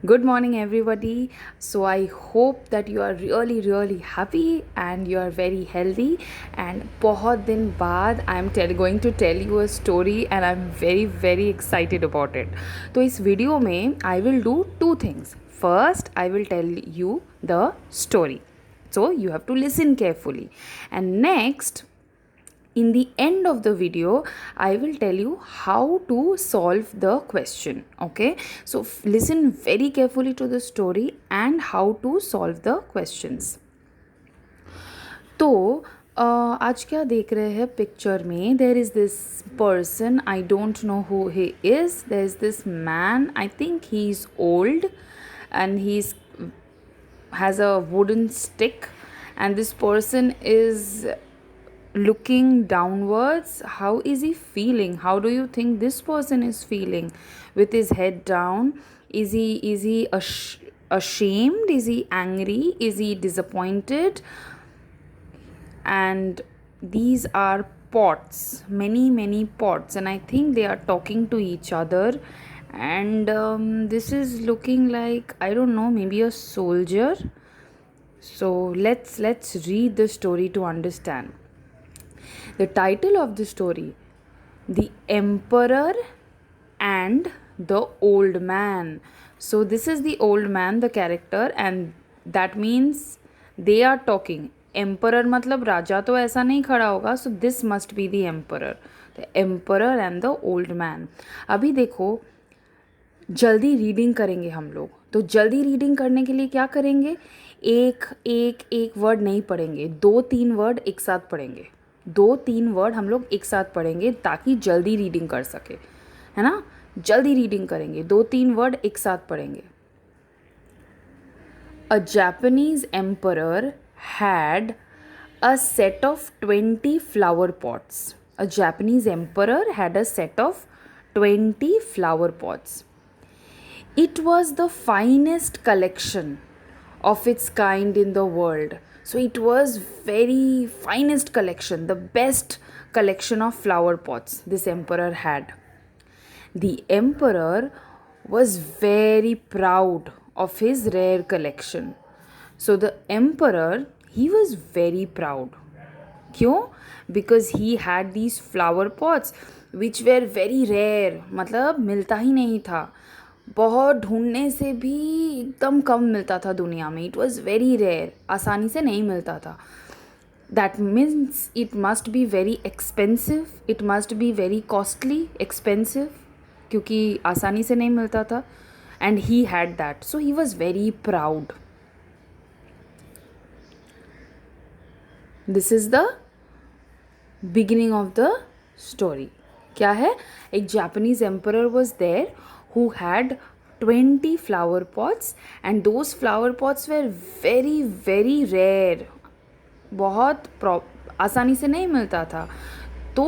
Good morning, everybody. So, I hope that you are really, really happy and you are very healthy. And बहुत दिन बाद going to tell you a story and I'm very, very excited about it. तो इस video में I will do two things. First, I will tell you the story. So, you have to listen carefully. And next, in the end of the video I will tell you how to solve the question. Okay, so listen very carefully to the story and how to solve the questions. तो आज क्या देख रहे हैं picture में, there is this person, I don't know who he is. There is this man, I think he is old and he's has a wooden stick, and this person is looking downwards. How is he feeling? How do you think this person is feeling with his head down? Is he ashamed? Is he angry? Is he disappointed? And these are pots, many pots, and I think they are talking to each other. And this is looking like, I don't know, maybe a soldier. So let's read the story to understand. The title of the story: The Emperor and the Old Man. So, this is the old man, the character, and that means they are talking. Emperor मतलब राजा तो ऐसा नहीं खड़ा होगा, so this must be the emperor. The emperor and the old man. अभी देखो, जल्दी reading करेंगे हम लोग. तो जल्दी रीडिंग करने के लिए क्या करेंगे? एक एक एक वर्ड नहीं पढ़ेंगे, 2-3 वर्ड एक साथ पढ़ेंगे. 2-3 वर्ड हम लोग एक साथ पढ़ेंगे ताकि जल्दी रीडिंग कर सके, है ना. जल्दी रीडिंग करेंगे, 2-3 वर्ड एक साथ पढ़ेंगे. A Japanese emperor had a set of 20 flower pots. A Japanese emperor had a set of 20 flower pots. It was the finest collection of its kind in the world. So it was very finest collection, the best collection of flower pots this emperor had. The emperor was very proud of his rare collection. So the emperor, he was very proud. क्यों? Because he had these flower pots which were very rare, मतलब मिलता ही नहीं था. बहुत ढूंढने से भी एकदम कम मिलता था दुनिया में. इट वॉज़ वेरी रेयर, आसानी से नहीं मिलता था. That means it must be very expensive, it must be very costly, expensive, क्योंकि आसानी से नहीं मिलता था. And he had that, so he was very proud. This is the beginning of the story. क्या है? एक Japanese emperor was there who had 20 flower pots, and those flower pots were very very rare. बहुत आसानी से नहीं मिलता था. तो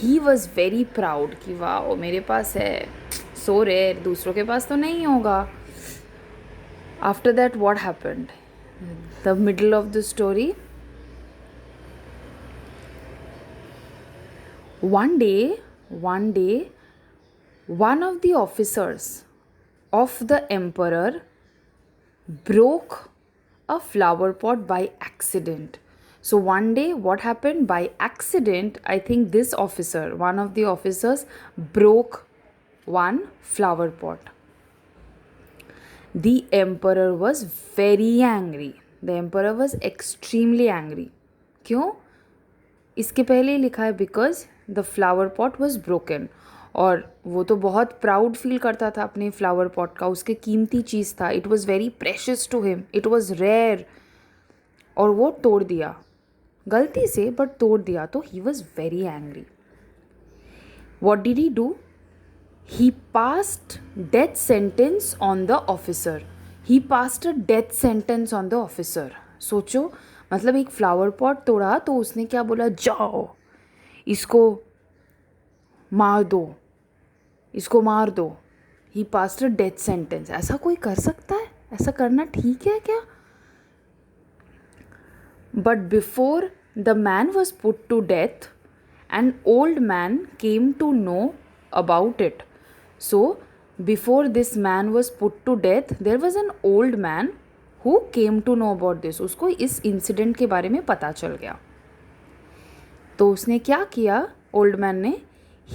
he was very proud कि वाह मेरे पास है, so rare, दूसरों के पास तो नहीं होगा. After that, what happened? The middle of the story. One day, one of the officers of the emperor broke a flower pot by accident. So one day, what happened? By accident, I think this officer, one of the officers, broke one flower pot. The emperor was very angry. The emperor was extremely angry. क्यों? इसके पहले ही लिखा है because the flower pot was broken. और वो तो बहुत proud feel करता था अपने फ्लावर पॉट का, उसके कीमती चीज़ था. It was very precious to him, it was rare. और वो तोड़ दिया गलती से, बट तोड़ दिया. तो ही was very angry. What did he do? He passed death sentence on the officer. He passed a death sentence on the officer. सोचो, मतलब एक फ्लावर पॉट तोड़ा तो उसने क्या बोला? जाओ इसको मार दो, इसको मार दो. ही पास्ड अ डेथ सेंटेंस. ऐसा कोई कर सकता है? ऐसा करना ठीक है क्या? But before the man was put to death, an old man came to know about it. So Before this man was put to death, there was an old man who came to know about this. उसको इस incident के बारे में पता चल गया. तो उसने क्या किया, ओल्ड मैन ने?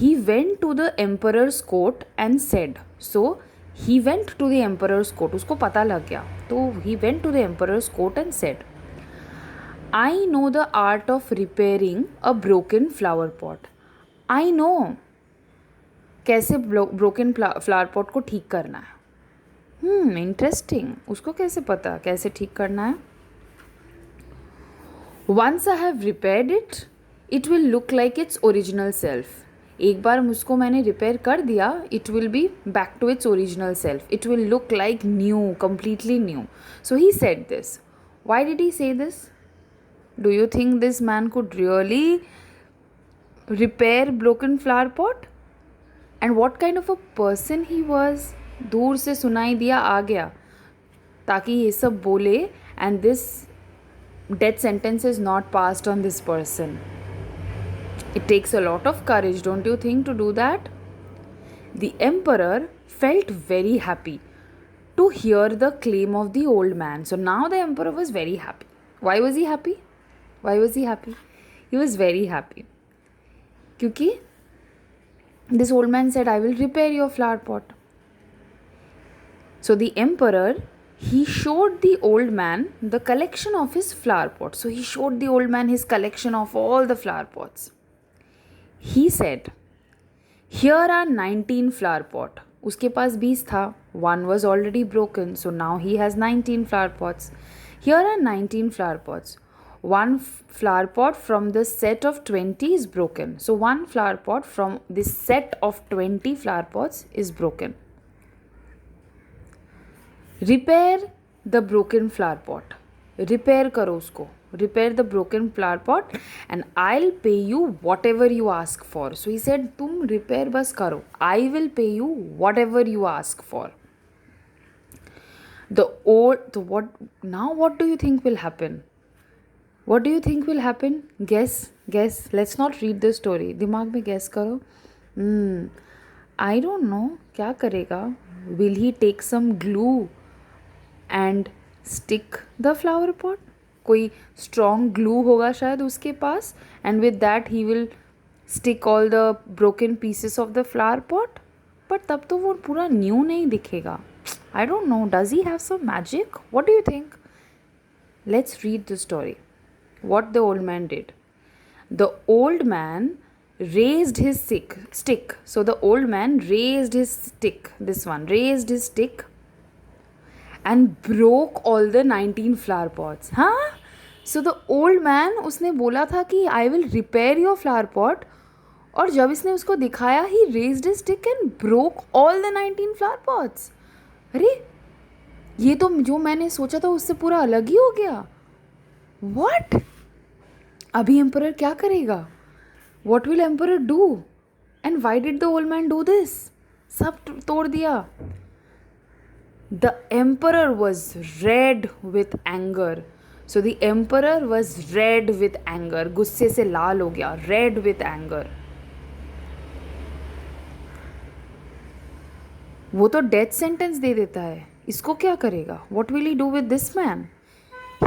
He went to the emperor's court and said. So he went to the emperor's court. उसको पता लग गया. तो he went to the emperor's court and said, I know the art of repairing a broken flower pot. I know कैसे broken flower pot को ठीक करना है. इंटरेस्टिंग. उसको कैसे पता कैसे ठीक करना है? Once I have repaired it, it will look like its original self. एक बार मुझको मैंने रिपेयर कर दिया, it will be back to its original self. It will look like new, completely new. So he said this. Why did he say this? Do you think this man could really repair broken flower pot? And what kind of a person he was? दूर से सुनाई दिया, आ गया ताकि ये सब बोले, and this death sentence is not passed on this person. It takes a lot of courage, don't you think, to do that? The emperor felt very happy to hear the claim of the old man. So now the emperor was very happy. Why was he happy? Why was he happy? He was very happy क्योंकि this old man said, I will repair your flower pot. So the emperor, he showed the old man the collection of his flower pots. So he showed the old man his collection of all the flower pots. He said, here are 19 flower pot. उसके पास 20 था. One was already broken, so now he has 19 flower pots. Here are 19 flower pots. One flower pot from the set of 20 is broken. So one flower pot from this set of 20 flower pots is broken. Repair the broken flower pot. Repair करो उसको. Repair the broken flower pot and I'll pay you whatever you ask for. So he said, तुम repair बस करो. I will pay you whatever you ask for. What do you think will happen? What do you think will happen? Guess. Let's not read the story. दिमाग में guess करो. I don't know. क्या करेगा? Will he take some glue and stick the flower pot? कोई strong glue होगा शायद उसके पास, and with that he will stick all the broken pieces of the flower pot. But तब तो वो पूरा new नहीं दिखेगा. I don't know. Does he have some magic? What do you think? Let's read the story. What the old man did. The old man raised his stick. So the old man raised his stick. This one raised his stick and broke all the 19 flower pots. हाँ? So the old man, उसने बोला था कि I will repair your flower pot, और जब इसने उसको दिखाया, he raised his stick and broke all the 19 flower pots. अरे ये तो जो मैंने सोचा था उससे पूरा अलग ही हो गया. What? अभी एम्परर क्या करेगा? What will emperor do? And why did the old man do this? सब तोड़ दिया. The emperor was red with anger. So the emperor was red with anger. गुस्से से लाल हो गया. Red with anger. वो तो डेथ सेंटेंस दे देता है. इसको क्या करेगा? What will he do with this man?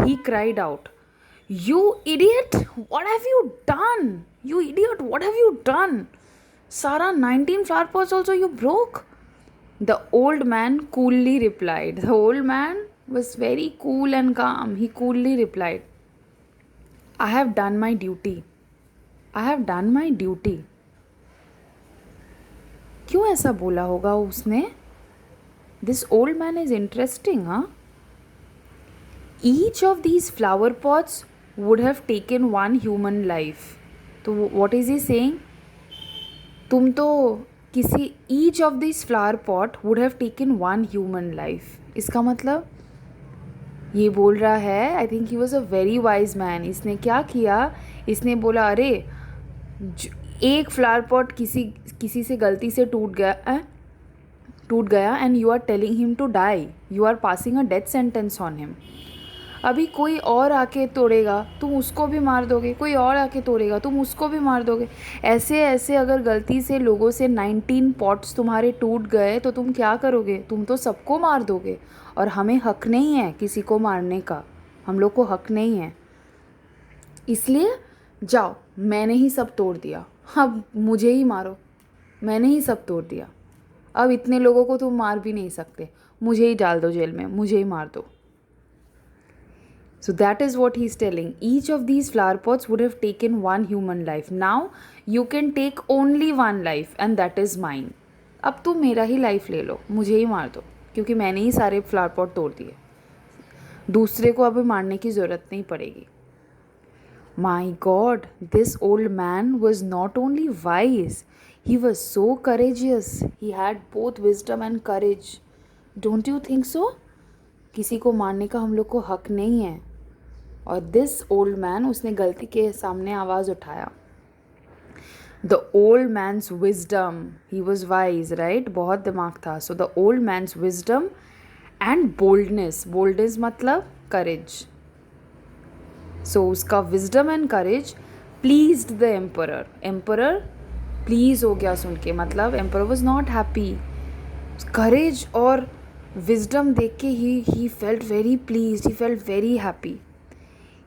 He cried out, You idiot! What have you done? You idiot! What have you done? Sarah, 19 flower pots also you broke? The old man coolly replied. The old man was very cool and calm. He coolly replied, I have done my duty. I have done my duty. क्यों ऐसा बोला होगा उसने? This old man is interesting, huh? Each of these flower pots would have taken one human life. तो what is he saying? तुम तो किसी each of these flower pot would have taken one human life. इसका मतलब ये बोल रहा है, I think he was a very wise man. इसने क्या किया? इसने बोला, अरे एक फ्लावर पॉट किसी से गलती से टूट गया and you are telling him to die. You are passing a death sentence on him. अभी कोई और आके तोड़ेगा, तुम उसको भी मार दोगे, कोई और आके तोड़ेगा, तुम उसको भी मार दोगे। ऐसे ऐसे अगर गलती से लोगों से 19 पॉट्स तुम्हारे टूट गए तो तुम क्या करोगे? तुम तो सबको मार दोगे। और हमें हक नहीं है किसी को मारने का, हम लोग को हक नहीं है। इसलिए जाओ, मैंने ही सब तोड़ दिया, अब मुझे ही मारो, मैंने ही सब तोड़ दिया। अब इतने लोगों को तुम मार भी नहीं सकते, मुझे ही डाल दो जेल में, मुझे ही मार दो। So that is what he's telling. Each of these flower pots would have taken one human life. Now you can take only one life and that is mine. अब तुम मेरा ही लाइफ ले लो, मुझे ही मार दो, क्योंकि मैंने ही सारे फ्लावर पॉट तोड़ दिए। दूसरे को अभी मारने की ज़रूरत नहीं पड़ेगी। My God, this old man was not only wise, he was so courageous. He had both wisdom and courage. Don't you think so? किसी को मारने का हम लोग को हक नहीं है। और दिस ओल्ड मैन, उसने गलती के सामने आवाज़ उठाया। The old man's wisdom, he was wise, right, बहुत दिमाग था। So the old man's wisdom and boldness, boldness मतलब करेज। सो उसका wisdom and courage pleased the emperor. Emperor please हो गया सुन के, मतलब emperor was not happy. Courage और विजडम देख के ही felt very pleased, he felt very happy.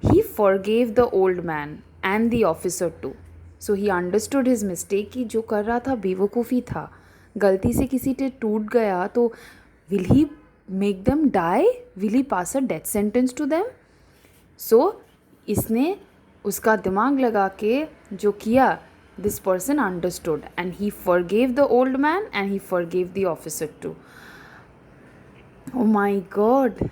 He forgave the old man and the officer too. So he understood his mistake कि जो कर रहा था बेवकूफ़ी था। गलती से किसी से टूट गया तो will he make them die? Will he pass a death sentence to them? So इसने उसका दिमाग लगा के जो किया, this person understood and he forgave the old man and he forgave the officer too. Oh my God,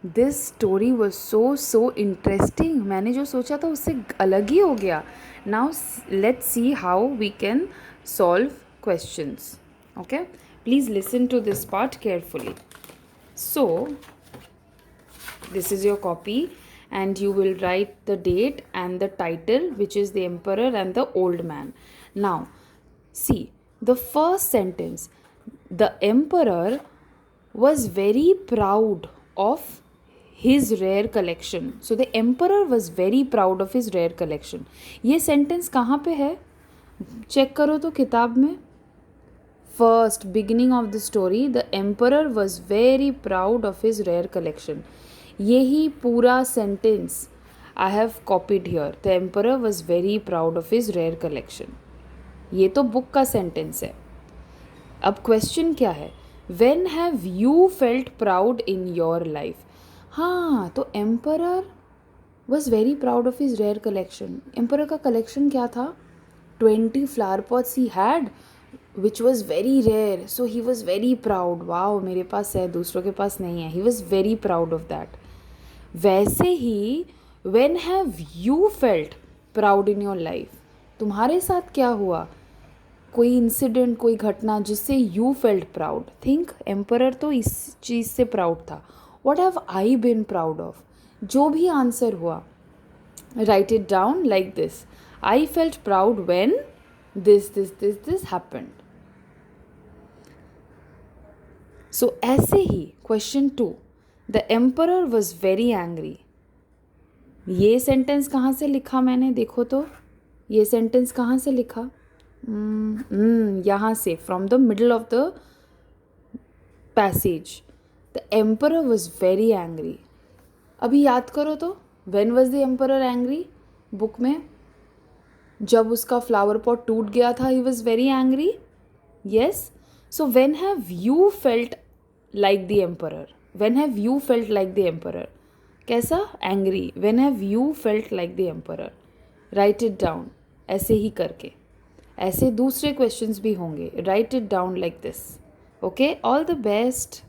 this story was so interesting. मैंने जो सोचा था उससे अलग ही हो गया। Now let's see how we can solve questions. Okay, please listen to this part carefully. So this is your copy and you will write the date and the title, which is the emperor and the old man. Now see the first sentence, the emperor was very proud of his rare collection. So the emperor was very proud of his rare collection. ये sentence कहाँ पे है? Check करो तो किताब में। First beginning of the story, the emperor was very proud of his rare collection. यही पूरा sentence I have copied here. The emperor was very proud of his rare collection. ये तो बुक का sentence है। अब क्वेश्चन क्या है? When have you felt proud in your life? हाँ, तो emperor was very proud of his rare collection. Emperor का कलेक्शन क्या था? 20 flower pots he had which was very rare. So he was very proud, wow मेरे पास है, दूसरों के पास नहीं है। He was very proud of that. वैसे ही when have you felt proud in your life? तुम्हारे साथ क्या हुआ? कोई इंसिडेंट, कोई घटना जिससे you felt proud. Think, emperor तो इस चीज़ से प्राउड था। What have I been proud of? जो भी आंसर हुआ, write it down like this. I felt proud when this happened. So ऐसे ही question 2, the emperor was very angry. ये sentence कहाँ से लिखा मैंने? देखो तो ये sentence कहाँ से लिखा? यहाँ से, from the middle of the passage. The emperor was very angry. अभी याद करो तो, when was the emperor angry? Book में जब उसका फ्लावर पॉट टूट गया था, he was very angry. Yes. So when have you felt like the emperor? When have you felt like the emperor? कैसा? Angry. When have you felt like the emperor? Write it down. ऐसे ही करके, ऐसे दूसरे questions भी होंगे. Write it down like this. Okay. All the best.